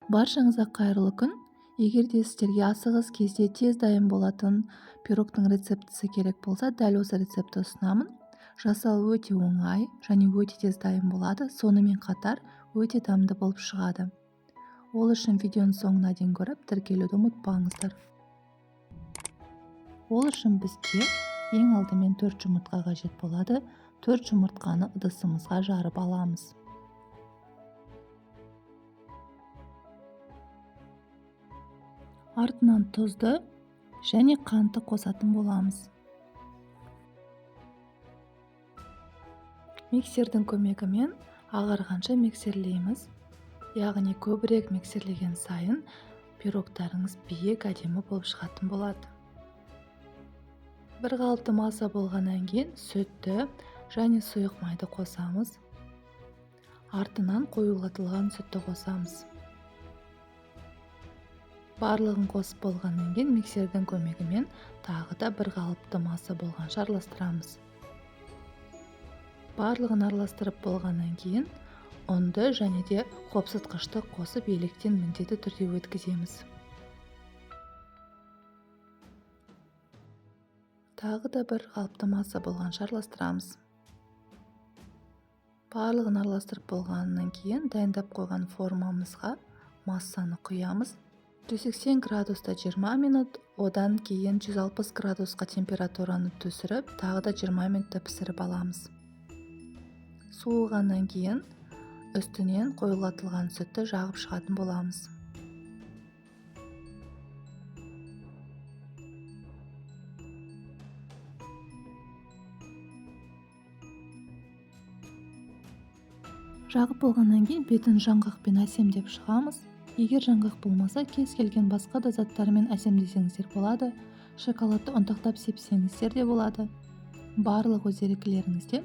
Баршаңызға қайырлы күн. Егер де сіздерге асығыс кезде тез дайын болатын пирогтың рецептісі керек болса, дәл осы рецепті ұсынамын. Жасалу өте оңай және өте тез дайын болады, сонымен қатар өте дәмді болып шығады. Ол үшін видеоның соңына дейін көріп, тіркелуді ұмытпаңыздар. Ол үшін бізге ең алдымен 4 жұмыртқа қажет болады. 4 жұмыртқаны ыдысымызға жарып аламыз. Артынан тұзды және қантты қосатын боламыз. Миксердің көмегімен ағарғанша миксерлейміз. Яғни көбірек миксерлеген сайын пирогтарыңыз биік әдемі болып шығатын болады. Бір қалыпты маса болғаннан кейін сүтті және сұйық майды қосамыз. Артынан қоюлатылған сүтті қосамыз. Барлығын қосып болғаннан кейін миксердің көмегімен тағы да бір қалыпты маса болғанша араластырамыз. Барлығын араластырып болғаннан кейін ұнды және де қопсытқышты қосып електен міндетті түрде өткіземіз. Тағы да бір қалыпты маса болғанша араластырамыз. Барлығын араластырып болғаннан кейін дайындап қойған формамызға массаны құямыз. 180 градуста 20 минут, одан кейін 160 градусқа температураны түсіріп, тағы да 20 минутта пісіріп аламыз. Суығаннан кейін үстінен қоюлатылған сүтті жағып шығатын боламыз. Жағып болғаннан кейін бетін жаңғақпен әсемдеп шығамыз. Егер жаңғақ болмаса, кез келген басқа да заттармен әсемдесеңіздер болады. Шоколадты ұнтақтап сепсеңіздер де болады. Барлық өз еркілеріңізде.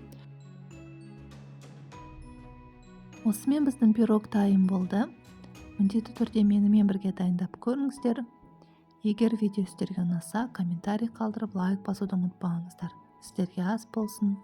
Осымен біздің пирог дайын болды. Міндетті түрде менімен бірге дайындап көріңіздер. Егер видео сіздерге ұнаса, комментарий қалдырып, лайк басуды ұмытпаңыздар. Сіздерге ас болсын.